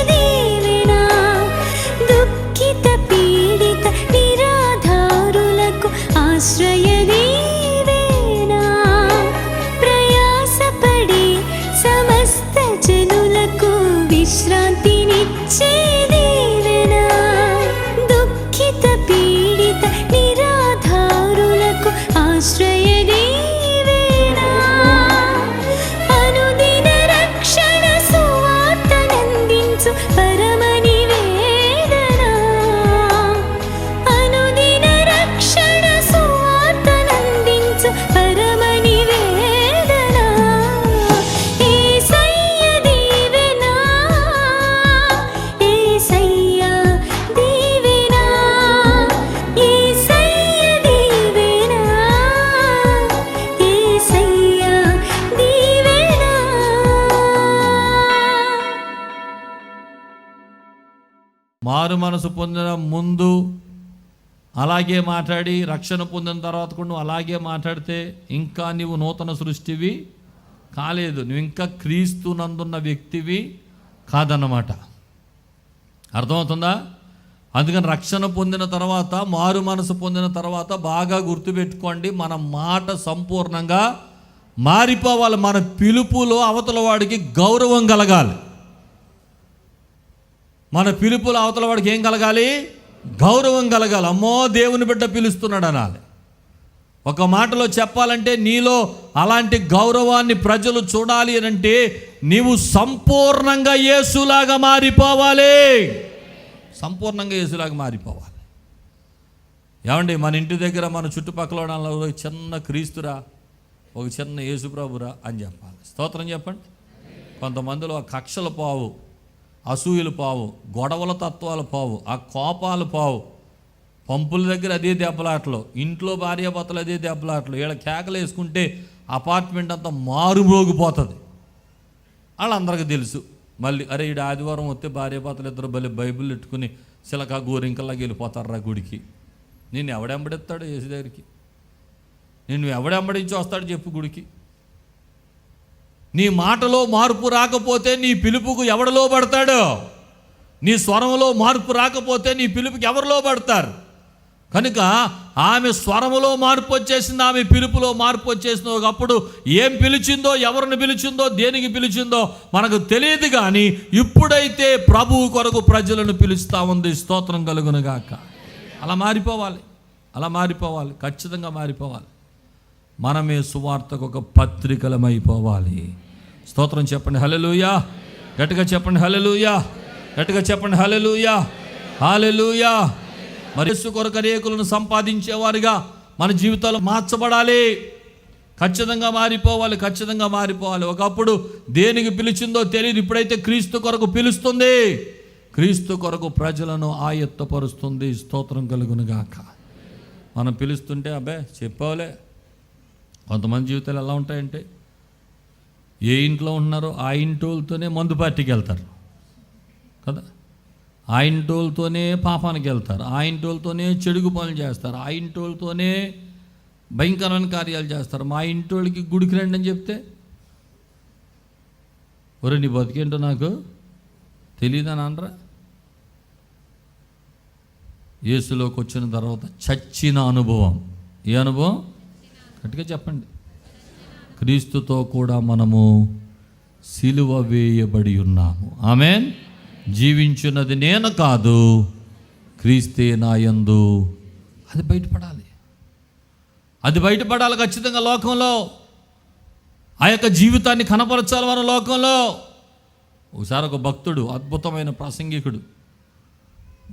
దీవెన, దుఃఖిత పీడిత నిరాధారులకు ఆశ్రయ దీవెన, ప్రయాసపడే సమస్త జనులకు విశ్రాంతినిచ్చే దీవెన, దుఃఖిత పీడిత నిరాధారులకు ఆశ్రయ దీవెన, అనుదిన రక్షణ సువార్తనందించు పరమ నివేదన, అనుదిన రక్షణ సువార్తనందించు పరమ నివేదన, యేసయ్య దీవెన, యేసయ్య దీవెన, యేసయ్య దీవెన, యేసయ్య దీవెన. మారు మనసు పొందిన ముందు అలాగే మాట్లాడి, రక్షణ పొందిన తర్వాత కూడా నువ్వు అలాగే మాట్లాడితే ఇంకా నీవు నూతన సృష్టివి కాలేదు, నువ్వు ఇంకా క్రీస్తు నందున్న వ్యక్తివి కాదన్నమాట. అర్థమవుతుందా? అందుకని రక్షణ పొందిన తర్వాత, మారు మనసు పొందిన తర్వాత బాగా గుర్తుపెట్టుకోండి, మన మాట సంపూర్ణంగా మారిపోవాలి. మన పిలుపులో అవతల వాడికి గౌరవం కలగాలి. మన పిలుపులో అవతల వాడికి ఏం కలగాలి? గౌరవం కలగాలి. అమ్మో దేవుని బిడ్డ పిలుస్తున్నాడు అనాలి. ఒక మాటలో చెప్పాలంటే నీలో అలాంటి గౌరవాన్ని ప్రజలు చూడాలి అంటే నీవు సంపూర్ణంగా యేసులాగా మారిపోవాలి. సంపూర్ణంగా యేసులాగా మారిపోవాలి. ఏమండి, మన ఇంటి దగ్గర మన చుట్టుపక్కల ఒక చిన్న క్రీస్తురా, ఒక చిన్న యేసుప్రభురా అని చెప్పాలి. స్తోత్రం చెప్పండి. కొంతమందిలో ఆ కక్షలు పావు, అసూయలు పావు, గొడవల తత్వాలు పావు, ఆ కోపాలు పావు, పంపుల దగ్గర అదే దెబ్బలాటలు, ఇంట్లో భార్యాభర్తలు అదే దెబ్బలాటలు, వీళ్ళ కేకలు వేసుకుంటే అపార్ట్మెంట్ అంతా మారుమోగిపోతుంది. వాళ్ళందరికీ తెలుసు. మళ్ళీ అరే ఈడు ఆదివారం వస్తే భార్యాభర్తలు ఇద్దరు బైబిల్ పెట్టుకుని చిలక గోరింకల్లాగా వెళ్ళిపోతారు రా గుడికి. నేను ఎవడెంబడిస్తాడు యేసు దగ్గరికి? నేను ఎవడెంబడించి వస్తాడు చెప్పు గుడికి? నీ మాటలో మార్పు రాకపోతే నీ పిలుపుకు ఎవడలో పడతాడు? నీ స్వరంలో మార్పు రాకపోతే నీ పిలుపుకి ఎవరిలో పడతారు? కనుక ఆమె స్వరములో మార్పు వచ్చేసింది, ఆమె పిలుపులో మార్పు వచ్చేసింది. ఒకప్పుడు ఏం పిలిచిందో, ఎవరిని పిలిచిందో, దేనికి పిలిచిందో మనకు తెలియదు. కానీ ఇప్పుడైతే ప్రభువు కొరకు ప్రజలను పిలుస్తూ ఉంది. స్తోత్రం కలుగును గాక. అలా మారిపోవాలి, అలా మారిపోవాలి, ఖచ్చితంగా మారిపోవాలి. మనమే సువార్తకు ఒక పత్రికలమైపోవాలి. స్తోత్రం చెప్పండి హల్లెలూయా. గట్టిగా చెప్పండి హల్లెలూయా. గట్టిగా చెప్పండి హల్లెలూయా. హల్లెలూయా. మరి యేసు కొరకు అనేకులను సంపాదించేవారిగా మన జీవితాలు మార్చబడాలి. ఖచ్చితంగా మారిపోవాలి, ఖచ్చితంగా మారిపోవాలి. ఒకప్పుడు దేనికి పిలిచిందో తెలియదు, ఇప్పుడైతే క్రీస్తు కొరకు పిలుస్తుంది, క్రీస్తు కొరకు ప్రజలను ఆయత్తపరుస్తుంది. స్తోత్రం కలుగును గాక. మనం పిలుస్తుంటే అబ్బే చెప్పాలే. కొంతమంది జీవితాలు ఎలా ఉంటాయంటే, ఏ ఇంట్లో ఉన్నారో ఆ ఇంటోళ్ళతోనే మందు పార్టీకి వెళ్తారు కదా, ఆ ఇంటోళ్ళతోనే పాపానికి వెళ్తారు, ఆ ఇంటోళ్ళతోనే చెడుగు పనులు చేస్తారు, ఆ ఇంటోళ్ళతోనే భయంకరమైన కార్యాలు చేస్తారు. మా ఇంటోళ్ళకి గుడికి రండి అని చెప్తే, ఒరే నీ బతికేంటో నాకు తెలియదని అనరా? యేసులోకి వచ్చిన తర్వాత చచ్చిన అనుభవం. ఏ అనుభవం? గట్టిగా చెప్పండి. క్రీస్తుతో కూడా మనము సిలువ వేయబడి ఉన్నాము. ఆమేన్. జీవించున్నది నేను కాదు, క్రీస్తే నాయందు. అది బయటపడాలి, అది బయటపడాలి ఖచ్చితంగా. లోకంలో ఆ యొక్క జీవితాన్ని కనపరచాలి మన లోకంలో. ఒకసారి ఒక భక్తుడు, అద్భుతమైన ప్రసంగికుడు,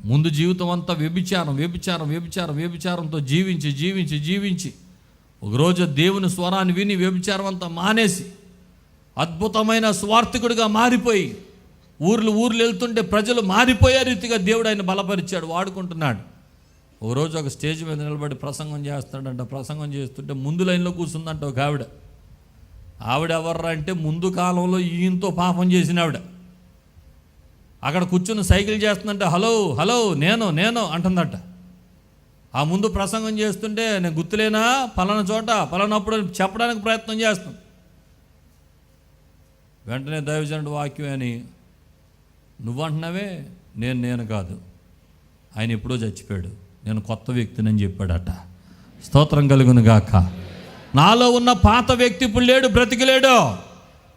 ముందు జీవితం అంతా వ్యభిచారం వ్యభిచారం వ్యభిచారం వ్యభిచారంతో జీవించి జీవించి జీవించి ఒకరోజు దేవుని స్వరాన్ని విని వ్యభిచారం అంతా మానేసి అద్భుతమైన స్వార్థికుడిగా మారిపోయి ఊర్లు వెళ్తుంటే ప్రజలు మారిపోయే రీతిగా దేవుడు ఆయన బలపరిచాడు, వాడుకుంటున్నాడు. ఒకరోజు ఒక స్టేజ్ మీద నిలబడి ప్రసంగం చేస్తాడంట. ప్రసంగం చేస్తుంటే ముందు లైన్లో కూర్చుందంట ఒక ఆవిడ ఎవర్రా అంటే ముందు కాలంలో ఈయనతో పాపం చేసిన ఆవిడ. అక్కడ కూర్చుని సైకిల్ చేస్తుందంటే హలో హలో నేను అంటుందట. ఆ ముందు ప్రసంగం చేస్తుంటే నేను గుర్తులేనా, పలానా చోట పలానప్పుడు చెప్పడానికి ప్రయత్నం చేస్తాను. వెంటనే దైవజనుడు వాక్యం అని నువ్వు అంటున్నావే, నేను కాదు, ఆయన ఎప్పుడో చచ్చిపోయాడు, నేను కొత్త వ్యక్తిని అని చెప్పాడట. స్తోత్రం కలుగును గాక. నాలో ఉన్న పాత వ్యక్తి ఇప్పుడు లేడు, బ్రతికిలేడు.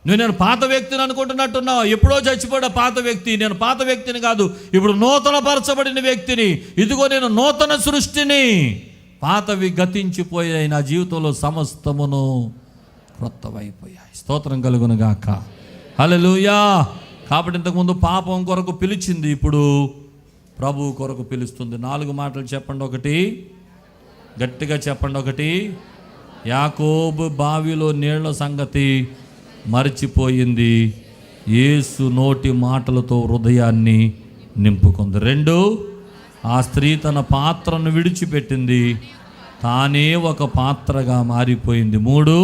నేను పాత వ్యక్తిని అనుకుంటున్నట్టున్నావు. ఎప్పుడో చచ్చిపోయాడు పాత వ్యక్తి. నేను పాత వ్యక్తిని కాదు, ఇప్పుడు నూతన పరచబడిన వ్యక్తిని. ఇదిగో నేను నూతన సృష్టిని. పాతవి గతించిపోయాయి, నా జీవితంలో సమస్తమును క్రొత్తవైపోయాయి. స్తోత్రం కలుగును గాక. హల్లెలూయా. కాబట్టి ఇంతకుముందు పాపం కొరకు పిలిచింది, ఇప్పుడు ప్రభువు కొరకు పిలుస్తుంది. 4 మాటలు చెప్పండి. ఒకటి, గట్టిగా చెప్పండి. ఒకటి, యాకోబు బావిలో నీళ్ల సంగతి మర్చిపోయింది, యేసు నోటి మాటలతో హృదయాన్ని నింపుకుంది. 2, ఆ స్త్రీ తన పాత్రను విడిచిపెట్టింది, తానే ఒక పాత్రగా మారిపోయింది. 3,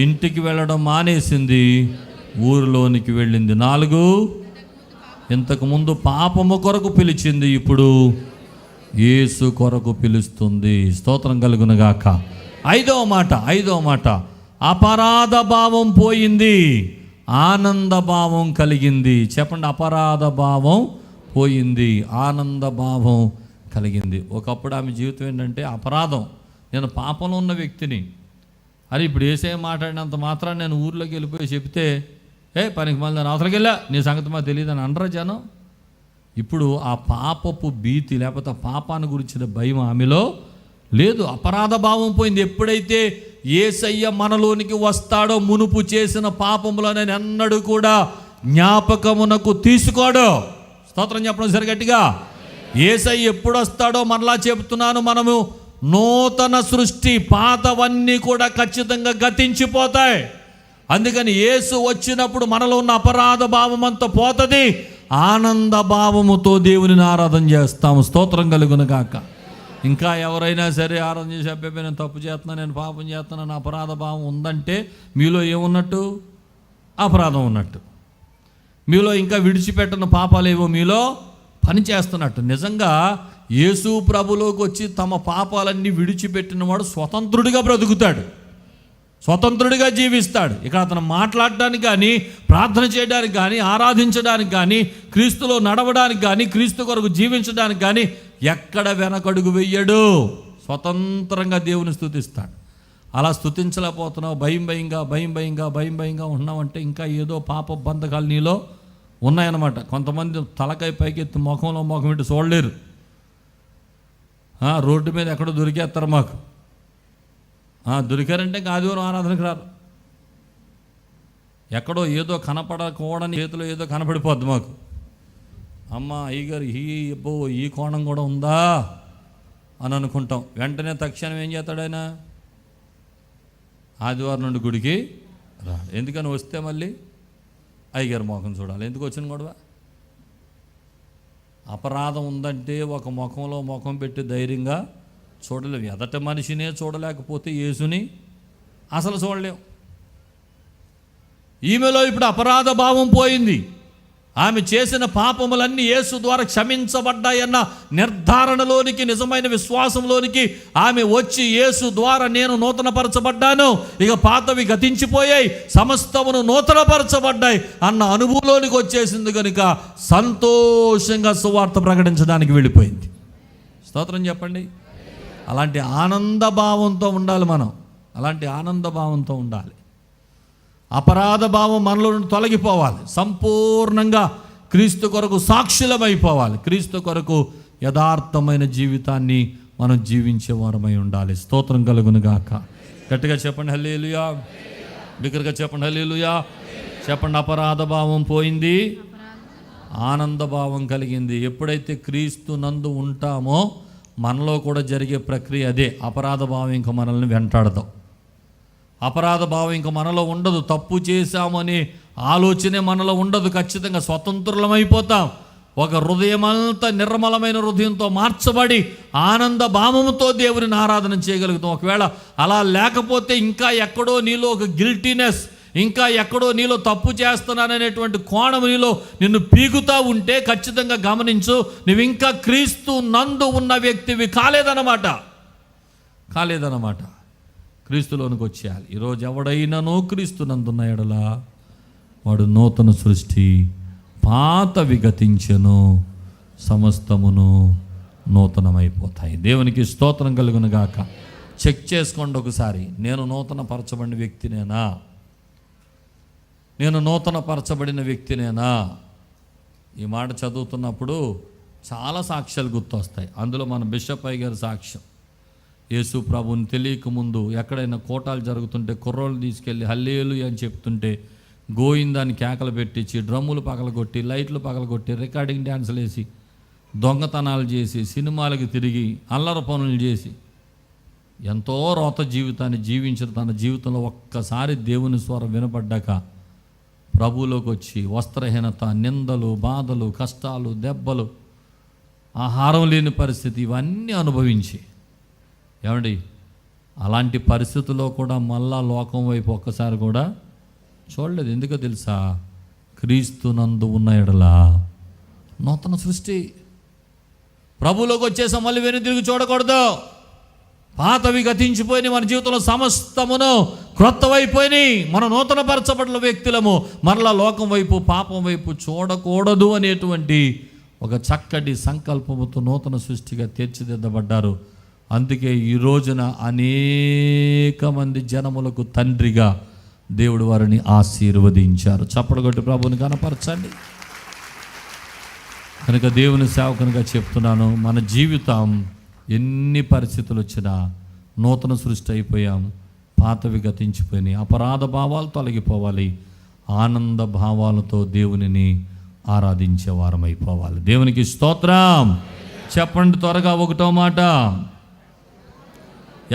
ఇంటికి వెళ్ళడం మానేసింది, ఊరిలోనికి వెళ్ళింది. 4, ఇంతకుముందు పాపము కొరకు పిలిచింది, ఇప్పుడు యేసు కొరకు పిలుస్తుంది. స్తోత్రం కలుగునుగాక. 5వ మాట, అపరాధ భావం పోయింది, ఆనంద భావం కలిగింది. చెప్పండి, అపరాధ భావం పోయింది, ఆనంద భావం కలిగింది. ఒకప్పుడు ఆమె జీవితం ఏంటంటే అపరాధం. నేను పాపంలో ఉన్న వ్యక్తిని అని ఇప్పుడు ఏసే మాట్లాడినంత మాత్రం నేను ఊర్లోకి వెళ్ళిపోయి చెప్తే, పనికి మళ్ళీ నేను అవతలకి వెళ్ళా, నీ సంగతి మాకు తెలియదు అని అనరా జనం. ఇప్పుడు ఆ పాపపు భీతి లేకపోతే పాపాన్ని గురించిన భయం ఆమెలో లేదు. అపరాధ భావం పోయింది. ఎప్పుడైతే యేసయ్య మనలోనికి వస్తాడో మునుపు చేసిన పాపములను ఎన్నడూ కూడా జ్ఞాపకమునకు తీసుకోడు. స్తోత్రం చెప్పడం సరి గట్టిగా. యేసయ్య ఎప్పుడు వస్తాడో మరలా చెప్తున్నాను, మనము నూతన సృష్టి, పాతవన్నీ కూడా ఖచ్చితంగా గతించిపోతాయి. అందుకని యేసు వచ్చినప్పుడు మనలో ఉన్న అపరాధ భావం అంతా పోతుంది, ఆనంద భావముతో దేవునిని ఆరాధన చేస్తాము. స్తోత్రం కలుగును గాక. ఇంకా ఎవరైనా సరే ఆరాధన చేసి, అబ్బాయి నేను తప్పు చేస్తున్నాను, నేను పాపం చేస్తున్నాను, అపరాధ భావం ఉందంటే మీలో ఏమున్నట్టు? అపరాధం ఉన్నట్టు. మీలో ఇంకా విడిచిపెట్టిన పాపాలు ఏవో మీలో పనిచేస్తున్నట్టు. నిజంగా యేసు ప్రభులోకి వచ్చి తమ పాపాలన్నీ విడిచిపెట్టినవాడు స్వతంత్రుడిగా బ్రతుకుతాడు, స్వతంత్రుడిగా జీవిస్తాడు. ఇక అతను మాట్లాడడానికి కానీ, ప్రార్థన చేయడానికి కానీ, ఆరాధించడానికి కానీ, క్రీస్తులో నడవడానికి కానీ, క్రీస్తు కొరకు జీవించడానికి కానీ ఎక్కడ వెనకడుగు వెయ్యడు. స్వతంత్రంగా దేవుని స్తుతిస్తాడు. అలా స్తుతించలేకపోతున్నావు, భయంగా ఉన్నావంటే ఇంకా ఏదో పాప బంధకాలు నీలో ఉన్నాయన్నమాట. కొంతమంది తలకాయ పైకెత్తి ముఖంలో ముఖం పెట్టి చూడలేరు. రోడ్డు మీద ఎక్కడో దొరికేస్తారు మాకు. దొరికారంటే ఇంకా ఆదివారం ఆరాధనకు రారు. ఎక్కడో ఏదో కనపడకూడని చేతిలో ఏదో కనపడిపోద్ది మాకు. అమ్మ అయ్యగారు ఈ కోణం కూడా ఉందా అని అనుకుంటాం. వెంటనే తక్షణం ఏం చేస్తాడు ఆయన? ఆదివారం నుండి గుడికి రా. ఎందుకని వస్తే మళ్ళీ అయ్యగారు ముఖం చూడాలి. ఎందుకు వచ్చిన గొడవ? అపరాధం ఉందంటే ఒక ముఖంలో ముఖం పెట్టి ధైర్యంగా చూడలేము. ఎదట మనిషినే చూడలేకపోతే యేసుని అసలు చూడలేము. ఈమెలో ఇప్పుడు అపరాధ భావం పోయింది. ఆమె చేసిన పాపములన్నీ యేసు ద్వారా క్షమించబడ్డాయన్న నిర్ధారణలోనికి, నిజమైన విశ్వాసంలోనికి ఆమె వచ్చి, యేసు ద్వారా నేను నూతనపరచబడ్డాను, ఇక పాతవి గతించిపోయాయి, సమస్తమును నూతనపరచబడ్డాయి అన్న అనుభవంలోనికి వచ్చేసింది కనుక సంతోషంగా సువార్త ప్రకటించడానికి వెళ్ళిపోయింది. స్తోత్రం చెప్పండి. అలాంటి ఆనందభావంతో ఉండాలి మనం. అలాంటి ఆనందభావంతో ఉండాలి. అపరాధ భావం మనలో నుండి తొలగిపోవాలి. సంపూర్ణంగా క్రీస్తు కొరకు సాక్షులమైపోవాలి. క్రీస్తు కొరకు యథార్థమైన జీవితాన్ని మనం జీవించే వారమై ఉండాలి. స్తోత్రం కలుగును గాక. గట్టిగా చెప్పండి హల్లెలూయా. బిగ్గరగా చెప్పండి హల్లెలూయా. చెప్పండి. అపరాధ భావం పోయింది, ఆనంద భావం కలిగింది. ఎప్పుడైతే క్రీస్తు నందు ఉంటామో మనలో కూడా జరిగే ప్రక్రియ అదే. అపరాధ భావం ఇంకా మనల్ని వెంటాడదాం. అపరాధ భావం ఇంకా మనలో ఉండదు. తప్పు చేశామనే ఆలోచనే మనలో ఉండదు. ఖచ్చితంగా స్వతంత్రులమైపోతాం. ఒక హృదయమంతా నిర్మలమైన హృదయంతో మార్చబడి ఆనంద భావముతో దేవుని ఆరాధన చేయగలుగుతాం. ఒకవేళ అలా లేకపోతే ఇంకా ఎక్కడో నీలో ఒక గిల్టీనెస్, ఇంకా ఎక్కడో నీలో తప్పు చేస్తున్నాననేటువంటి కోణం నీలో నిన్ను పీకుతా ఉంటే ఖచ్చితంగా గమనించు, నువ్వు ఇంకా క్రీస్తు నందు ఉన్న వ్యక్తివి కాలేదన్నమాట. క్రీస్తులోనికి వచ్చేయాలి. ఈరోజు ఎవడైనానో క్రీస్తు నందున్న ఎడల వాడు నూతన సృష్టి, పాతవి గతించెను, సమస్తమును నూతనమైపోతాయి. దేవునికి స్తోత్రం కలుగును గాక. చెక్ చేసుకోండి ఒకసారి, నేను నూతన పరచబడిన వ్యక్తినేనా? నేను నూతన పరచబడిన వ్యక్తినేనా? ఈ మాట చదువుతున్నప్పుడు చాలా సాక్ష్యాలు గుర్తొస్తాయి. అందులో మన బిషప్ అయ్య గారి సాక్ష్యం. యేసు ప్రభువుని తెలియకముందు ఎక్కడైనా కోటాలు జరుగుతుంటే కుర్రోళ్ళు తీసుకెళ్ళి హల్లేలూయా అని చెప్తుంటే గోయిందాన్ని కేకలు పెట్టించి, డ్రమ్ములు పగలగొట్టి, లైట్లు పగలగొట్టి, రికార్డింగ్ డ్యాన్సులు వేసి, దొంగతనాలు చేసి, సినిమాలకు తిరిగి, అల్లరి పనులు చేసి ఎంతో రోత జీవితాన్ని జీవించిన తన జీవితంలో ఒక్కసారి దేవుని స్వరం వినపడ్డాక ప్రభువులోకి వచ్చి వస్త్రహీనత, నిందలు, బాధలు, కష్టాలు, దెబ్బలు, ఆహారం లేని పరిస్థితి ఇవన్నీ అనుభవించి, ఏమండి అలాంటి పరిస్థితుల్లో కూడా మళ్ళా లోకం వైపు ఒక్కసారి కూడా చూడలేదు. ఎందుకో తెలుసా? క్రీస్తునందు ఉన్న ఎడల నూతన సృష్టి. ప్రభువులోకి వచ్చేసాం, మళ్ళీ వెను తిరిగి చూడకూడదు. పాతవి గతించిపోయినాయి, మన జీవితంలో సమస్తమును క్రొత్తవైపోయినాయి. మనం నూతన పరచబడిన వ్యక్తులము. మరలా లోకం వైపు, పాపం వైపు చూడకూడదు అనేటువంటి ఒక చక్కటి సంకల్పముతో నూతన సృష్టిగా తీర్చిదిద్దబడ్డారు. అందుకే ఈ రోజున అనేక మంది జనములకు తండ్రిగా దేవుడు వారిని ఆశీర్వదించారు. చప్పట్లు కొట్టి ప్రభువుని కనపరచండి. కనుక దేవుని సేవకునిగా చెప్తున్నాను, మన జీవితం ఎన్ని పరిస్థితులు వచ్చినా నూతన సృష్టి అయిపోయాం. పాతవి గతించిపోయినాయి. అపరాధ భావాలు తొలగిపోవాలి. ఆనంద భావాలతో దేవునిని ఆరాధించే వారం అయిపోవాలి. దేవునికి స్తోత్రం. చెప్పండి త్వరగా ఒకటో మాట.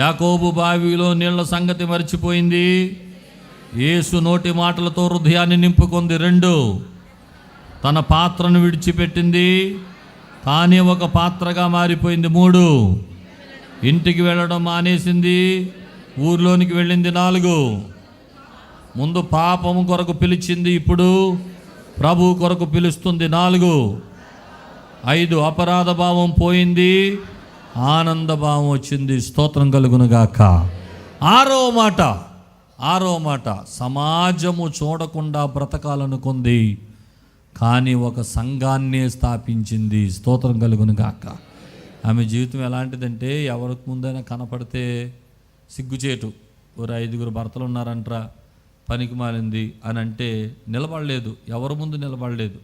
యాకోబు బావిలో నీళ్ల సంగతి మర్చిపోయింది. యేసు నోటి మాటలతో హృదయాన్ని నింపుకుంది. 2, తన పాత్రను విడిచిపెట్టింది, తానే ఒక పాత్రగా మారిపోయింది. 3, ఇంటికి వెళ్ళడం మానేసింది, ఊర్లోనికి వెళ్ళింది. 4, ముందు పాపము కొరకు పిలిచింది, ఇప్పుడు ప్రభు కొరకు పిలుస్తుంది. 4, 5, అపరాధ భావం పోయింది, ఆనంద భావం వచ్చింది. స్తోత్రం కలుగునుగాక. 6వ మాట, సమాజము చూడకుండా బ్రతకాలనుకుంది, కానీ ఒక సంఘాన్నే స్థాపించింది. స్తోత్రం కలుగునుగాక. ఆమె జీవితం ఎలాంటిదంటే, ఎవరికి ముందైనా కనపడితే సిగ్గుచేటు. 5 భర్తలు ఉన్నారంట్రా, పనికి మాలింది అని అంటే నిలబడలేదు, ఎవరి ముందు నిలబడలేదు.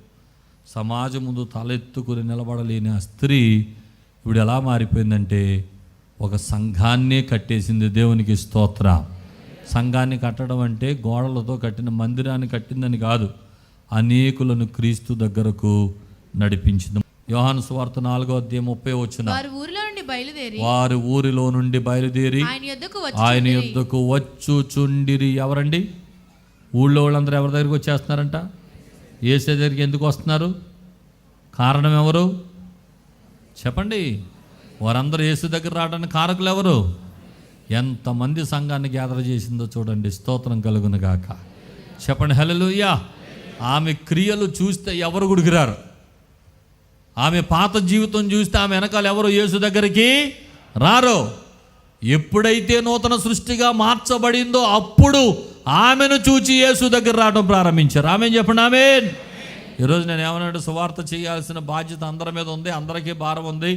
సమాజం ముందు తలెత్తుకుని నిలబడలేని ఆ స్త్రీ ఇప్పుడు ఎలా మారిపోయిందంటే ఒక సంఘాన్నే కట్టేసింది. దేవునికి స్తోత్రం. సంఘాన్ని కట్టడం అంటే గోడలతో కట్టిన మందిరాన్ని కట్టిందని కాదు, అనేకులను క్రీస్తు దగ్గరకు నడిపించింది. యోహాను సువార్త 4:30 వారు ఊరిలో నుండి బయలుదేరి ఆయన యొద్దకు వచ్చుచుండిరి. ఎవరండి? ఊళ్ళో వాళ్ళందరూ ఎవరి దగ్గరికి వచ్చేస్తున్నారంట? యేసు దగ్గరికి ఎందుకు వస్తున్నారు? కారణం ఎవరు చెప్పండి? వారందరూ యేసు దగ్గర రావడానికి కారకులు ఎవరు? ఎంతమంది సంఘాన్ని గ్యాదర్ చేసిందో చూడండి. స్తోత్రం కలుగును గాక. చెప్పండి హల్లెలూయా. ఆమె క్రియలు చూస్తే ఎవరు గుడికిరారు. ఆమె పాత జీవితం చూస్తే ఆమె వెనకాల ఎవరు యేసు దగ్గరికి రారు. ఎప్పుడైతే నూతన సృష్టిగా మార్చబడిందో అప్పుడు ఆమెను చూచి యేసు దగ్గర రావడం ప్రారంభించారు. ఆమెను చెప్పండి ఆమేన్. ఈరోజు నేను ఏమన్నాడు, సువార్త చేయాల్సిన బాధ్యత అందరి మీద ఉంది, అందరికీ భారం ఉంది.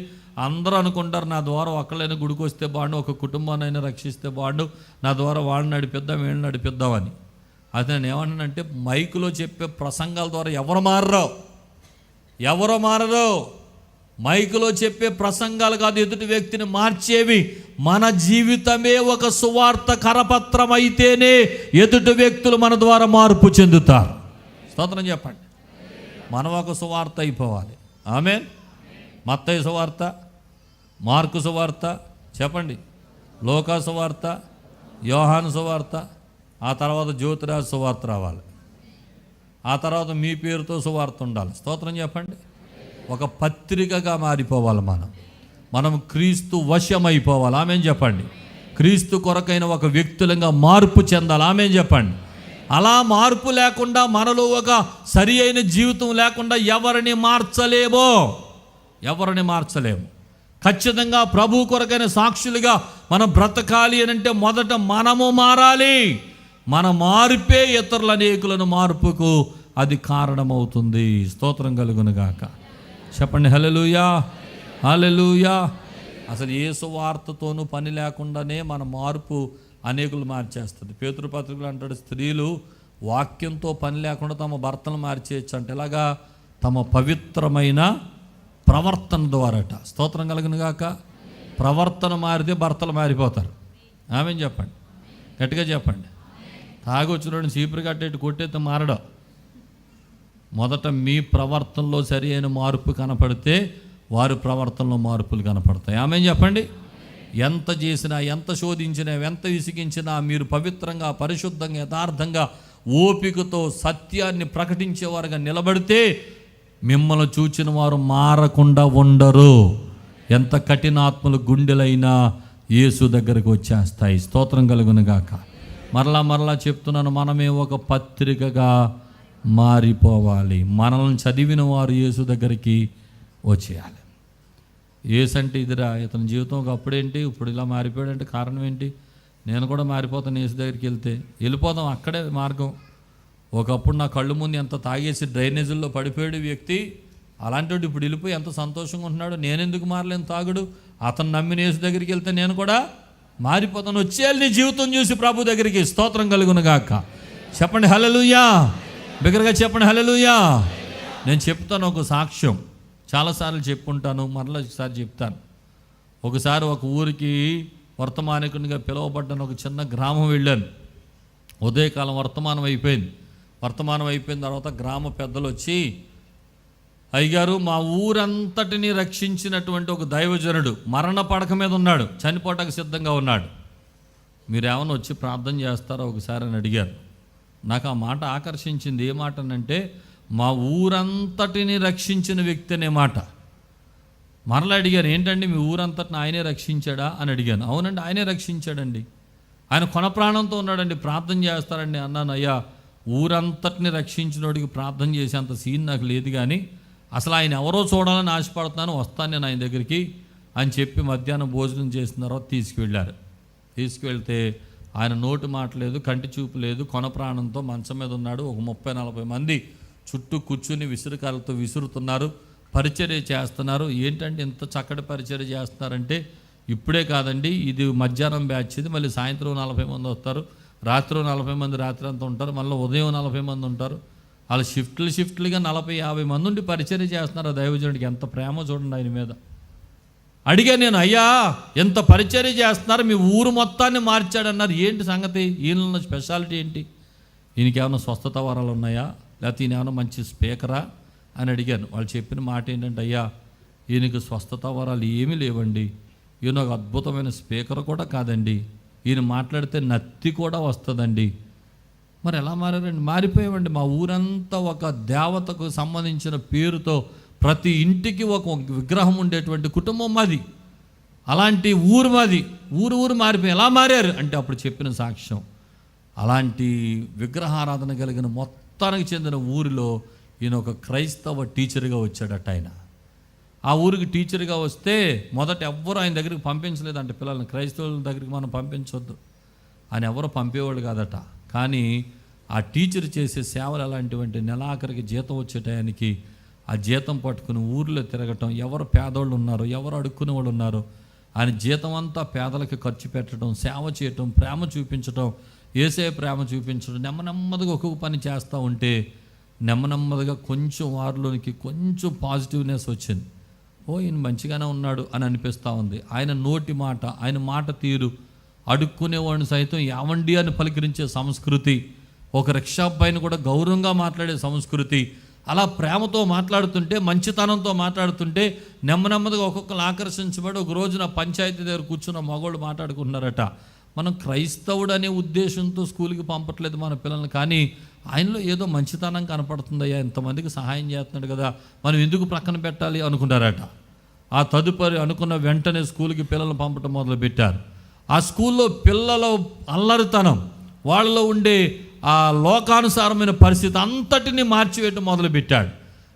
అందరూ అనుకుంటారు నా ద్వారా ఒక్కళ్ళైనా గుడికి వస్తే బాగుండు, ఒక కుటుంబాన్నైనా రక్షిస్తే బాగుండు, నా ద్వారా వాళ్ళని నడిపిద్దాం, వీళ్ళని నడిపిద్దామని. అది నేను ఏమన్నానంటే, మైకులో చెప్పే ప్రసంగాల ద్వారా ఎవరు మారరు. మైకులో చెప్పే ప్రసంగాలు కాదు ఎదుటి వ్యక్తిని మార్చేవి. మన జీవితమే ఒక సువార్త కరపత్రం అయితేనే ఎదుటి వ్యక్తులు మన ద్వారా మార్పు చెందుతారు. స్తోత్రం చెప్పండి. మనం ఒక సువార్త అయిపోవాలి. ఆమేన్. మత్తయి సువార్త, మార్కు సువార్త, చెప్పండి, లోకా సువార్త, యోహాను సువార్త, ఆ తర్వాత జ్యోతిరాజు సువార్త రావాలి, ఆ తర్వాత మీ పేరుతో సువార్త ఉండాలి. స్తోత్రం చెప్పండి. ఒక పత్రికగా మారిపోవాలి. మనం క్రీస్తు వశమైపోవాలి. ఆమేన్ చెప్పండి. క్రీస్తు కొరకైన ఒక వ్యక్తులంగా మార్పు చెందాలి. ఆమేన్ చెప్పండి. అలా మార్పు లేకుండా, మనలో ఒక సరి అయిన జీవితం లేకుండా ఎవరిని మార్చలేము. ఖచ్చితంగా ప్రభు కొరకైన సాక్షులుగా మనం బ్రతకాలి అని అంటే మొదట మనము మారాలి. మన మార్పే ఇతరుల అనేకులను మార్పుకు అది కారణమవుతుంది. స్తోత్రం కలుగును గాక. చెప్పండి హల్లెలూయా, హల్లెలూయా. అసలు ఏ సువార్తతోనూ పని లేకుండానే మన మార్పు అనేకులు మార్చేస్తుంది. పేతురు పత్రికలు అంటాడు, స్త్రీలు వాక్యంతో పని లేకుండా తమ భర్తను మార్చేయచ్చు అంటే ఎలాగా? తమ పవిత్రమైన ప్రవర్తన ద్వారాట. స్తోత్రం కలుగును గాక. ప్రవర్తన మారితే భర్తలు మారిపోతారు. ఆమెను చెప్పండి, గట్టిగా చెప్పండి. తాగొచ్చినోడిని చీపురు కట్టేట్టు కొట్టేస్తే మారడం. మొదట మీ ప్రవర్తనలో సరి అయిన మార్పు కనపడితే వారి ప్రవర్తనలో మార్పులు కనపడతాయి. ఆమెను చెప్పండి. ఎంత చేసినా, ఎంత శోధించినా, ఎంత విసిగించినా మీరు పవిత్రంగా, పరిశుద్ధంగా, యథార్థంగా, ఓపికతో సత్యాన్ని ప్రకటించేవారుగా నిలబడితే మిమ్మల్ని చూచిన వారు మారకుండా ఉండరు. ఎంత కఠినాత్మలు గుండెలైనా యేసు దగ్గరకు వచ్చేస్తాయి. స్తోత్రం కలుగును గాక. మరలా చెప్తున్నాను, మనమే ఒక పత్రికగా మారిపోవాలి. మనల్ని చదివిన వారు యేసు దగ్గరికి వచ్చేయాలి. యేసు అంటే ఇదిరా, ఇతని జీవితం ఒకప్పుడేంటి, ఇప్పుడు ఇలా మారిపోయాడంటే కారణం ఏంటి? నేను కూడా మారిపోతాను యేసు దగ్గరికి వెళ్తే. వెళ్ళిపోదాం, అక్కడే మార్గం. ఒకప్పుడు నా కళ్ళు ముందు ఎంత తాగేసి డ్రైనేజీల్లో పడిపోయాడు వ్యక్తి, అలాంటి వాడు ఇప్పుడు వెళ్ళిపోయి ఎంత సంతోషంగా ఉంటున్నాడు. నేనెందుకు మారలేను? తాగుడు. అతను నమ్మిన యేసు దగ్గరికి వెళ్తే నేను కూడా మారిపోతాను. వచ్చేయాలి నీ జీవితం చూసి ప్రభు దగ్గరికి. స్తోత్రం కలుగును గాక. చెప్పండి హల్లెలూయా, బిగ్గరగా చెప్పండి హల్లెలూయా. నేను చెప్తాను ఒక సాక్ష్యం, చాలాసార్లు చెప్పుకుంటాను, మరలా ఒకసారి చెప్తాను. ఒకసారి ఒక ఊరికి వర్తమానికునిగా పిలువబడ్డాను. ఒక చిన్న గ్రామం వెళ్ళాను. ఉదయకాలం వర్తమానం అయిపోయిన తర్వాత గ్రామ పెద్దలు వచ్చి, అయ్యగారు, మా ఊరంతటిని రక్షించినటువంటి ఒక దైవజనుడు మరణ పడక మీద ఉన్నాడు, చనిపోవటానికి సిద్ధంగా ఉన్నాడు, మీరేమైనా వచ్చి ప్రార్థన చేస్తారో ఒకసారి అని అడిగారు. నాకు ఆ మాట ఆకర్షించింది. ఏ మాట అంటే, మా ఊరంతటిని రక్షించిన వ్యక్తి అనే మాట. మరలా అడిగారు, ఏంటండి మీ ఊరంతటిని ఆయనే రక్షించాడా అని అడిగాను. అవునండి, ఆయనే రక్షించాడండి, ఆయన కొన ప్రాణంతో ఉన్నాడండి, ప్రార్థన చేస్తారండి అన్నాను. అయ్యా, ఊరంతటిని రక్షించినోడికి ప్రార్థన చేసేంత సీన్ నాకు లేదు, కానీ అసలు ఆయన ఎవరో చూడాలని ఆశపడుతున్నాను, వస్తాను నేను ఆయన దగ్గరికి అని చెప్పి మధ్యాహ్నం భోజనం చేసిన తర్వాత తీసుకువెళ్ళారు. తీసుకువెళ్తే ఆయన నోటి మాట లేదు, కంటి చూపు లేదు, కొన ప్రాణంతో మంచం మీద ఉన్నాడు. ఒక 30-40 మంది చుట్టూ కూర్చుని విసురుకాలతో విసురుతున్నారు, పరిచర్య చేస్తున్నారు. ఏంటంటే ఇంత చక్కటి పరిచర్య చేస్తున్నారంటే, ఇప్పుడే కాదండి, ఇది మధ్యాహ్నం బ్యాచ్, ఇది మళ్ళీ సాయంత్రం 40 మంది వస్తారు, రాత్రి 40 మంది రాత్రి అంతా ఉంటారు, మళ్ళీ ఉదయం 40 మంది ఉంటారు. వాళ్ళు షిఫ్ట్లుగా 40-50 మంది ఉండి పరిచర్య చేస్తున్నారు. ఆ దైవజనుడికి ఎంత ప్రేమ చూడండి ఆయన మీద. అడిగా నేను, అయ్యా ఎంత పరిచర్య చేస్తున్నారు, మీ ఊరు మొత్తాన్ని మార్చాడన్నారు, ఏంటి సంగతి, ఈయన స్పెషాలిటీ ఏంటి, ఈయనకి ఏమైనా స్వస్థత వరాలు ఉన్నాయా, లేకపోతే ఈయన ఏమైనా మంచి స్పీకరా అని అడిగాను. వాళ్ళు చెప్పిన మాట ఏంటంటే, అయ్యా ఈయనకి స్వస్థత వరాలు ఏమీ లేవండి, ఈయన ఒక అద్భుతమైన స్పీకర్ కూడా కాదండి, ఈయన మాట్లాడితే నత్తి కూడా వస్తుందండి. మరి ఎలా మారారండి? మారిపోయామండి. మా ఊరంతా ఒక దేవతకు సంబంధించిన పేరుతో ప్రతి ఇంటికి ఒక విగ్రహం ఉండేటువంటి కుటుంబం మాది, అలాంటి ఊరు మాది. ఊరు మారిపోయి ఎలా మారారు అంటే అప్పుడు చెప్పిన సాక్ష్యం. అలాంటి విగ్రహారాధన కలిగిన మొత్తానికి చెందిన ఊరిలో ఈయన ఒక క్రైస్తవ టీచర్గా వచ్చాడట. ఆయన ఆ ఊరికి టీచర్గా వస్తే మొదట ఎవ్వరూ ఆయన దగ్గరికి పంపించలేదంటే, పిల్లల్ని క్రైస్తవుల దగ్గరికి మనం పంపించవద్దు ఆయన ఎవరో పంపేవాళ్ళు కాదట. కానీ ఆ టీచర్ చేసే సేవలు ఎలాంటివంటే, నెలాఖరికి జీతం వచ్చే టయానికి ఆ జీతం పట్టుకుని ఊర్లో తిరగటం, ఎవరు పేదోళ్ళు ఉన్నారో, ఎవరు అడుక్కునే వాళ్ళు ఉన్నారో ఆయన జీతం అంతా పేదలకి ఖర్చు పెట్టడం, సేవ చేయటం, ప్రేమ చూపించడం, ఏసే ప్రేమ చూపించడం, నెమ్మదిగా ఒక్కొక్క పని చేస్తూ ఉంటే నెమ్మదిగా కొంచెం వారిలోనికి కొంచెం పాజిటివ్నెస్ వచ్చింది. ఓ ఈయన మంచిగానే ఉన్నాడు అని అనిపిస్తూ ఉంది. ఆయన నోటి మాట, ఆయన మాట తీరు, అడుక్కునేవాడిని సైతం యావండి అని పలికరించే సంస్కృతి, ఒక రిక్షా పైన కూడా గౌరవంగా మాట్లాడే సంస్కృతి, అలా ప్రేమతో మాట్లాడుతుంటే, మంచితనంతో మాట్లాడుతుంటే నెమ్మదిగా ఒక్కొక్కరు ఆకర్షించబడి ఒక రోజున పంచాయతీ దగ్గర కూర్చున్న మగవాళ్ళు మాట్లాడుకుంటున్నారట, మనం క్రైస్తవుడు అనే ఉద్దేశంతో స్కూల్కి పంపట్లేదు మన పిల్లల్ని, కానీ ఆయనలో ఏదో మంచితనం కనపడుతుందయ్యా, ఇంతమందికి సహాయం చేస్తున్నాడు కదా, మనం ఎందుకు ప్రక్కన పెట్టాలి అనుకున్నారట. ఆ తదుపరి అనుకున్న వెంటనే స్కూల్కి పిల్లల్ని పంపటం మొదలుపెట్టారు. ఆ స్కూల్లో పిల్లల అల్లరితనం, వాళ్ళలో ఉండే ఆ లోకానుసారమైన పరిస్థితి అంతటిని మార్చివేయటం మొదలుపెట్టాడు.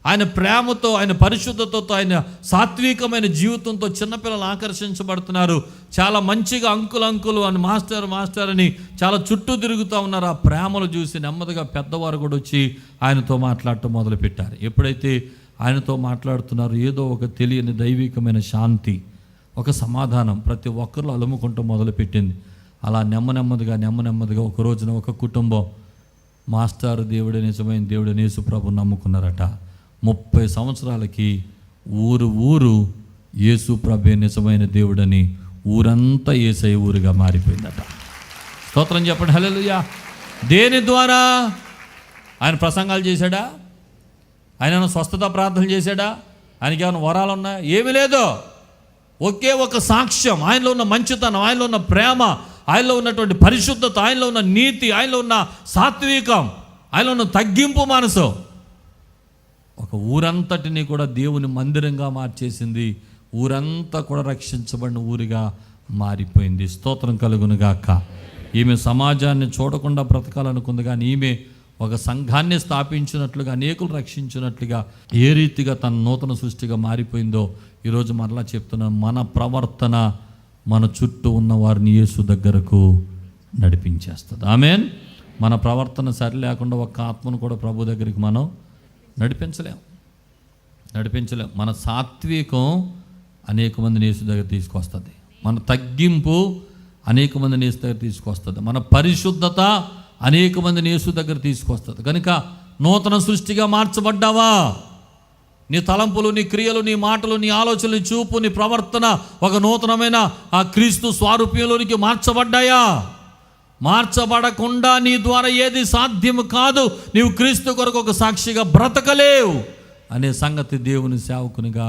ఆయన ప్రేమతో, ఆయన పరిశుద్ధతతో, ఆయన సాత్వికమైన జీవితంతో చిన్నపిల్లలు ఆకర్షించబడుతున్నారు. చాలా మంచిగా అంకులు అని మాస్టర్ అని చాలా చుట్టూ తిరుగుతూ ఉన్నారు. ఆ ప్రేమలు చూసి నెమ్మదిగా పెద్దవారు కూడా వచ్చి ఆయనతో మాట్లాడటం మొదలుపెట్టారు. ఎప్పుడైతే ఆయనతో మాట్లాడుతున్నారు, ఏదో ఒక తెలియని దైవికమైన శాంతి, ఒక సమాధానం ప్రతి ఒక్కరు అలుముకుంటూ మొదలుపెట్టింది. అలా నెమ్మదిగా ఒక రోజున ఒక కుటుంబం మాస్టర్ దేవుడే నిజమైన దేవుడని యేసు ప్రభు నమ్ముకున్నారట. 30 సంవత్సరాలకి ఊరు యేసు ప్రభే నిజమైన దేవుడని ఊరంతా యేసయ్య ఊరుగా మారిపోయిందట. స్తోత్రం చెప్పండి, హల్లెలూయా. దేని ద్వారా? ఆయన ప్రసంగాలు చేశాడా? ఆయన స్వస్థత ప్రార్థనలు చేశాడా? ఆయనకి ఏమైనా వరాలు ఉన్నాయా? ఏమీ లేదు. ఒకే ఒక సాక్ష్యం, ఆయనలో ఉన్న మంచితనం, ఆయనలో ఉన్న ప్రేమ, ఆయనలో ఉన్నటువంటి పరిశుద్ధత, ఆయనలో ఉన్న నీతి, ఆయనలో ఉన్న సాత్వికం, ఆయనలో ఉన్న తగ్గింపు మనసు ఒక ఊరంతటిని కూడా దేవుని మందిరంగా మార్చేసింది. ఊరంతా కూడా రక్షించబడిన ఊరిగా మారిపోయింది. స్తోత్రం కలుగును గాక. ఈమె సమాజాన్ని చూడకుండా బ్రతకాలనుకుంది, కానీ ఈమె ఒక సంఘాన్ని స్థాపించినట్లుగా, అనేకులు రక్షించినట్లుగా, ఏ రీతిగా తన నూతన సృష్టిగా మారిపోయిందో ఈరోజు మరలా చెప్తున్నాను. మన ప్రవర్తన మన చుట్టూ ఉన్న వారిని యేసు దగ్గరకు నడిపించేస్తుంది. ఆమేన్. మన ప్రవర్తన సరి లేకుండా ఒక్క ఆత్మను కూడా ప్రభు దగ్గరికి మనం నడిపించలేం. మన సాత్వికం అనేక మందిని యేసు దగ్గర తీసుకొస్తుంది. మన తగ్గింపు అనేక మందిని యేసు దగ్గర తీసుకొస్తుంది. మన పరిశుద్ధత అనేక మందిని యేసు దగ్గర తీసుకొస్తుంది. కనుక నూతన సృష్టిగా మార్చబడ్డావా? నీ తలంపులు, నీ క్రియలు, నీ మాటలు, నీ ఆలోచనలు, చూపు, నీ ప్రవర్తన ఒక నూతనమైన ఆ క్రీస్తు స్వారూప్యంలోనికి మార్చబడ్డాయా? మార్చబడకుండా నీ ద్వారా ఏది సాధ్యము కాదు. నీవు క్రీస్తు కొరకు ఒక సాక్షిగా బ్రతకలేవు అనే సంగతి దేవుని సేవకునిగా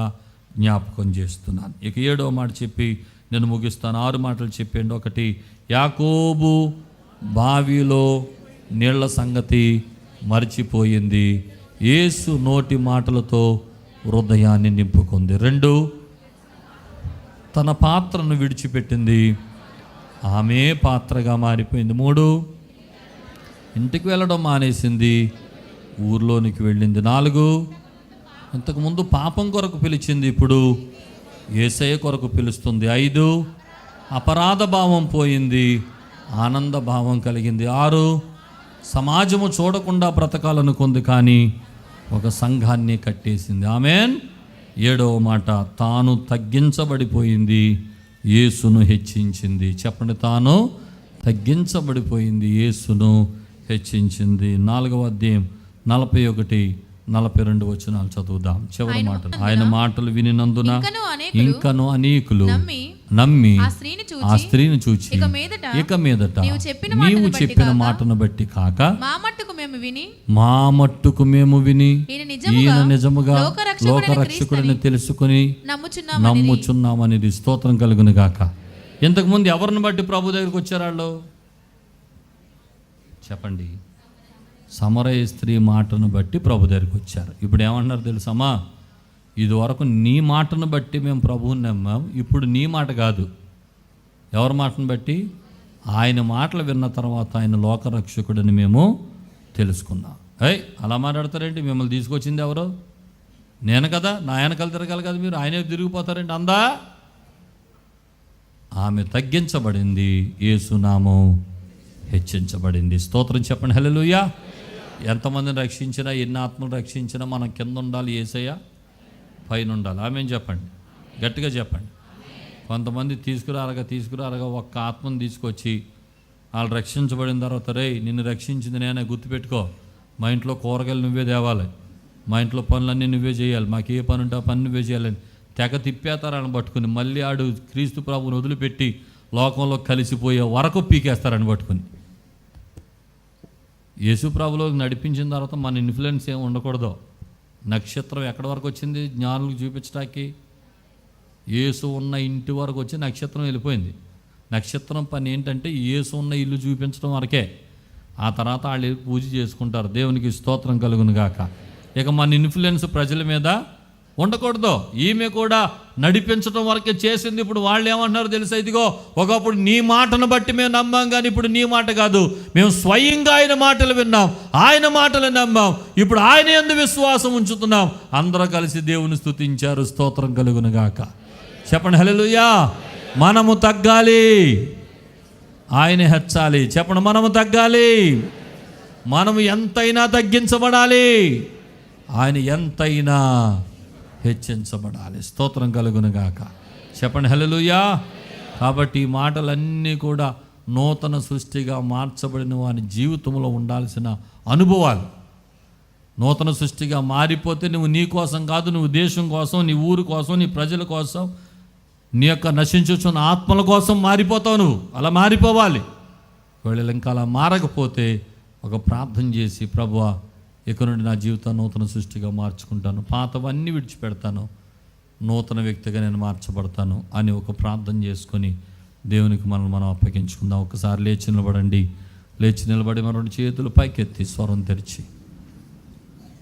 జ్ఞాపకం చేస్తున్నాను. ఇక 7వ మాట చెప్పి నేను ముగిస్తాను. 6 మాటలు చెప్పండి. 1, యాకోబు బావిలో నీళ్ల సంగతి మర్చిపోయింది, యేసు నోటి మాటలతో హృదయాన్ని నింపుకుంది. 2, తన పాత్రను విడిచిపెట్టింది, ఆమె పాత్రగా మారిపోయింది. 3, ఇంటికి వెళ్ళడం మానేసింది, ఊర్లోనికి వెళ్ళింది. 4, ఇంతకుముందు పాపం కొరకు పిలిచింది, ఇప్పుడు యేసయ్య కొరకు పిలుస్తుంది. 5, అపరాధ భావం పోయింది, ఆనంద భావం కలిగింది. 6, సమాజము చూడకుండా బ్రతకాలనుకుంది, కానీ ఒక సంఘాన్ని కట్టేసింది. ఆమేన్. 7వ మాట, తాను తగ్గించబడిపోయింది, యేసును హెచ్చించింది. చెప్పండి, తాను తగ్గించబడిపోయింది, యేసును హెచ్చించింది. 4వ అధ్యాయం 41, 42 వచనాలు చదువుదాం. చివరి మాటలు. ఆయన మాటలు వినినందున ఇంకను అనేకులు నమ్మి ఆ స్త్రీని చూచి ఇక మీదట నీవు చెప్పిన మాటను బట్టి కాక మా మట్టుకు మేము విని ఈయన నిజముగా లోకరక్షకుడిని తెలుసుకుని నమ్ముచున్నామనేది. స్తోత్రం కలుగును గాక. ఇంతకుముందు ఎవరిని బట్టి ప్రభు దగ్గరికి వచ్చారు వాళ్ళు? చెప్పండి. సమరయ స్త్రీ మాటను బట్టి ప్రభు దగ్గరికి వచ్చారు. ఇప్పుడు ఏమంటున్నారు తెలుసమ్మా? ఇదివరకు నీ మాటను బట్టి మేము ప్రభువుని నమ్మాం, ఇప్పుడు నీ మాట కాదు. ఎవరి మాటను బట్టి? ఆయన మాటలు విన్న తర్వాత ఆయన లోకరక్షకుడిని మేము తెలుసుకున్నాం. అలా మాట్లాడతారేంటి? మిమ్మల్ని తీసుకొచ్చింది ఎవరు? నేను కదా, నా వెనకాల తిరగాలి కదా మీరు, ఆయనే తిరిగిపోతారేంటి? అందా ఆమె తగ్గించబడింది, యేసు నామం హెచ్చించబడింది. స్తోత్రం చెప్పండి, హల్లెలూయా. ఎంతమందిని రక్షించినా, ఎన్ని ఆత్మలు రక్షించినా మనం కింద ఉండాలి, యేసయ్య పైన ఉండాలి. ఆమేన్ చెప్పండి, గట్టిగా చెప్పండి. కొంతమంది తీసుకురారగా ఒక్క ఆత్మను తీసుకొచ్చి వాళ్ళు రక్షించబడిన తర్వాత, రే నిన్ను రక్షించింది నేనే, గుర్తుపెట్టుకో, మా ఇంట్లో కూరగాయలు నువ్వే తేవాలి, మా ఇంట్లో పనులన్నీ నువ్వే చేయాలి, మాకు ఏ పని ఉంటే ఆ పని నువ్వే చేయాలని తెగ తిప్పేస్తారని పట్టుకుని, మళ్ళీ ఆడు క్రీస్తు ప్రభువుని వదిలిపెట్టి లోకంలో కలిసిపోయే వరకు పీకేస్తారని పట్టుకుని. యేసు ప్రభులోకి నడిపించిన తర్వాత మన ఇన్ఫ్లుయెన్స్ ఏమి ఉండకూడదు. నక్షత్రం ఎక్కడి వరకు వచ్చింది జ్ఞానులకు చూపించడానికి? యేసు ఉన్న ఇంటి వరకు వచ్చి నక్షత్రం వెళ్ళిపోయింది. నక్షత్రం పని ఏంటంటే యేసు ఉన్న ఇల్లు చూపించడం వరకే. ఆ తర్వాత వాళ్ళు పూజ చేసుకుంటారు. దేవునికి స్తోత్రం కలుగును గాక. ఇక మన ఇన్ఫ్లుయెన్స్ ప్రజల మీద ఉండకూడదు. ఈమె కూడా నడిపించడం వరకే చేసింది. ఇప్పుడు వాళ్ళు ఏమంటున్నారు తెలుసా? ఇదిగో ఒకప్పుడు నీ మాటను బట్టి మేము నమ్మాం, కానీ ఇప్పుడు నీ మాట కాదు, మేము స్వయంగా ఆయన మాటలు విన్నాం, ఆయన మాటలు నమ్మాం, ఇప్పుడు ఆయన యందు విశ్వాసం ఉంచుతున్నాం. అందరూ కలిసి దేవుని స్తుతించారు. స్తోత్రం కలుగును గాక. చెప్పండి హల్లెలూయా. మనము తగ్గాలి. ఆయన హెచ్చాలి. చెప్పండి, మనము తగ్గాలి. మనము ఎంతైనా తగ్గించబడాలి, ఆయన ఎంతైనా హెచ్చించబడాలి. స్తోత్రం కలుగును గాక. చెప్పండి హల్లెలూయా. కాబట్టి ఈ మాటలన్నీ కూడా నూతన సృష్టిగా మార్చబడిన వాని జీవితంలో ఉండాల్సిన అనుభవాలు. నూతన సృష్టిగా మారిపోతే నువ్వు నీ కోసం కాదు, నువ్వు దేశం కోసం, నీ ఊరు కోసం, నీ ప్రజల కోసం, నీ యొక్క నశించుచున్న ఆత్మల కోసం మారిపోతావు. నువ్వు అలా మారిపోవాలి. ఒకవేళ ఇంకా అలా మారకపోతే ఒక ప్రార్థన చేసి, ప్రభువా ఇక నుండి నా జీవితాన్ని నూతన సృష్టిగా మార్చుకుంటాను, పాతవన్నీ విడిచిపెడతాను, నూతన వ్యక్తిగా నేను మార్చబడతాను అని ఒక ప్రార్థన చేసుకొని దేవునికి మనం అప్పగించుకుందాం. ఒకసారి లేచి నిలబడండి. లేచి నిలబడి మన 2 చేతులు పైకెత్తి స్వరం తెరిచి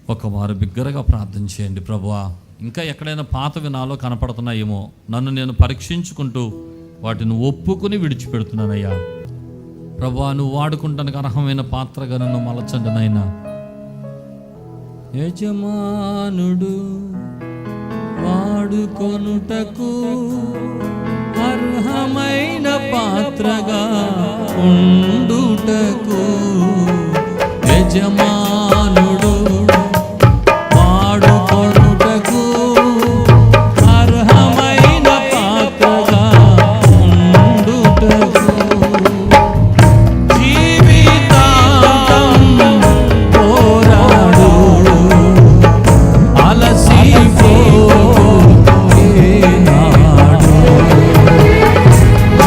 ఒక వారు బిగ్గరగా ప్రార్థన చేయండి. ప్రభువా, ఇంకా ఎక్కడైనా పాతవి నాలో కనపడుతున్నాయేమో, నన్ను నేను పరీక్షించుకుంటూ వాటిని ఒప్పుకుని విడిచిపెడుతున్నానయ్యా. ప్రభువా, నువ్వు వాడుకుంటానికి అర్హమైన పాత్రగా నన్ను మలచండి నాయనా. యజమానుడు వాడుకొనుటకు అర్హమైన పాత్రగా ఉండుటకు, యజమానుడు వాడుకొనుటకు అర్హమైన పాత్రగా ఉండుటకు, జీవితాంతం పోరాడు అలసిపోయేనాడు,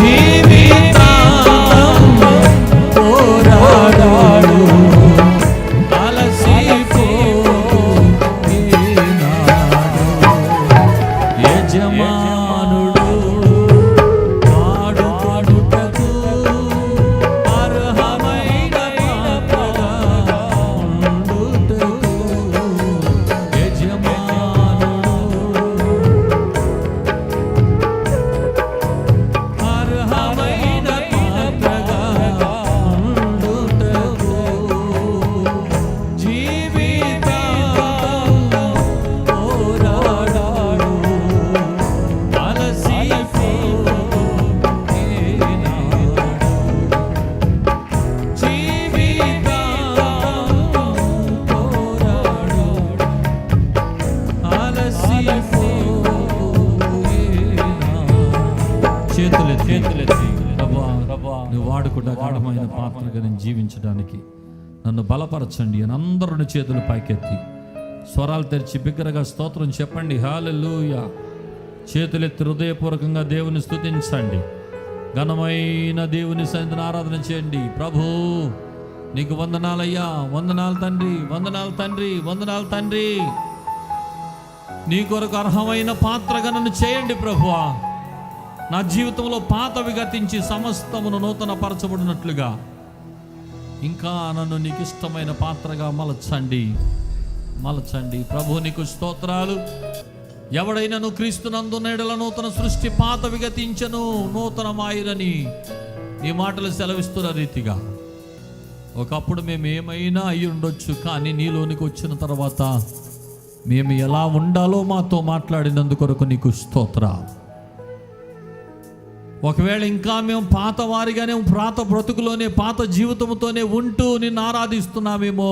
జీవితాంతం పోరాడాడు అలసిపోయేనాడు, యజమానుడు వాడుకొనుటకు అర్హమైన పాత్రగా ఉండుటకు, యజమానుడు అర్హమైన పాత్రగా ఉండుటకు, జీవితాంతం పోరాడాడు అలసిపోయేనాడు, జీవితాంతం పోరాడాడు అలసిపోయేనాడు. చేతులెత్తి ప్రభువా, నువ్వు వాడుకుంటా గాఢమైన పాత్రగా నేను జీవించడానికి నన్ను బలపరచండి అని అందరూ చేతులు పైకెత్తి స్వరాలు తెరిచి బిగ్గరగా స్తోత్రం చెప్పండి. హల్లెలూయా. చేతులెత్తి హృదయపూర్వకంగా దేవుని స్తుతించండి. ఘనమైన దేవుని సన్నిధిని ఆరాధన చేయండి. ప్రభు నీకు వందనాలయ్యా, వందనాలు తండ్రి, వందనాలు తండ్రి, వందనాలు తండ్రి. నీ కొరకు అర్హమైన పాత్రగా నన్ను చేయండి ప్రభువా. నా జీవితంలో పాతవి గతించి సమస్తమును నూతన పరచబడినట్లుగా ఇంకా నన్ను నీకు ఇష్టమైన పాత్రగా మలచండి, మలచండి. ప్రభు నీకు స్తోత్రాలు. ఎవడైనను క్రీస్తునందున్న ఎడల నూతన సృష్టి, పాతవి గతించెను నూతనమాయిరని నీ మాటలు సెలవిస్తున్న రీతిగా ఒకప్పుడు మేము ఏమైనా అయి ఉండొచ్చు, కానీ నీలోనికి వచ్చిన తర్వాత మేము ఎలా ఉండాలో మాతో మాట్లాడినందుకొరకు నీకు స్తోత్రాలు. ఒకవేళ ఇంకా మేము పాత వారిగానే, పాత బ్రతుకులోనే, పాత జీవితంతోనే ఉంటూ నిన్ను ఆరాధిస్తున్నామేమో,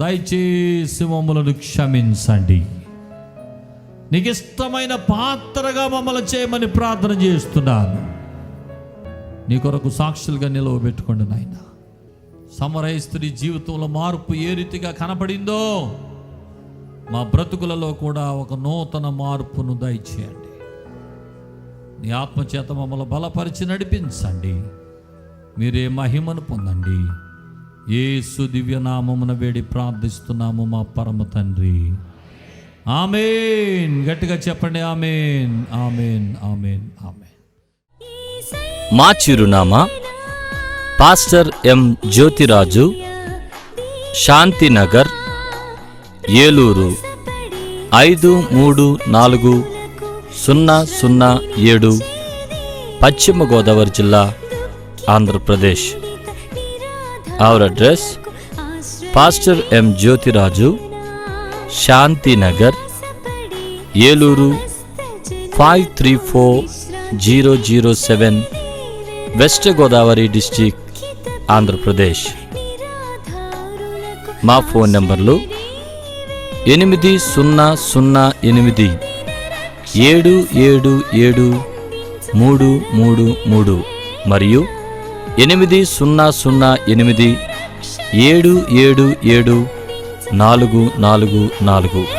దయచేసి మమ్మల్ని క్షమించండి. నీకు ఇష్టమైన పాత్రగా మమ్మల్ని చేయమని ప్రార్థన చేస్తున్నాను. నీ కొరకు సాక్షులుగా నిలవబెట్టుకోండి నాయన. సమరయ స్త్రీ జీవితంలో మార్పు ఏ రీతిగా కనపడిందో మా బ్రతుకులలో కూడా ఒక నూతన మార్పును దయచేయండి. నీ ఆత్మచేత మమ్మల్ని బలపరిచి నడిపించండి. మీరే మహిమను పొందండి. యేసు దివ్యనామమున వేడి ప్రార్థిస్తున్నాము మా పరమ తండ్రి. ఆమేన్. గట్టిగా చెప్పండి ఆమేన్, ఆమేన్, ఆమేన్, ఆమేన్. మా చిరునామా పాస్టర్ ఎం జ్యోతిరాజు, శాంతినగర్, ఏలూరు 534007, పశ్చిమ గోదావరి జిల్లా, Andhra Pradesh. Our address: pastor M Jyothiraju, Shantinagar, Eluru 534007, west Godavari district, Andhra Pradesh. మా ఫోన్ నంబర్లు 8007773733 మరియు 800877774444.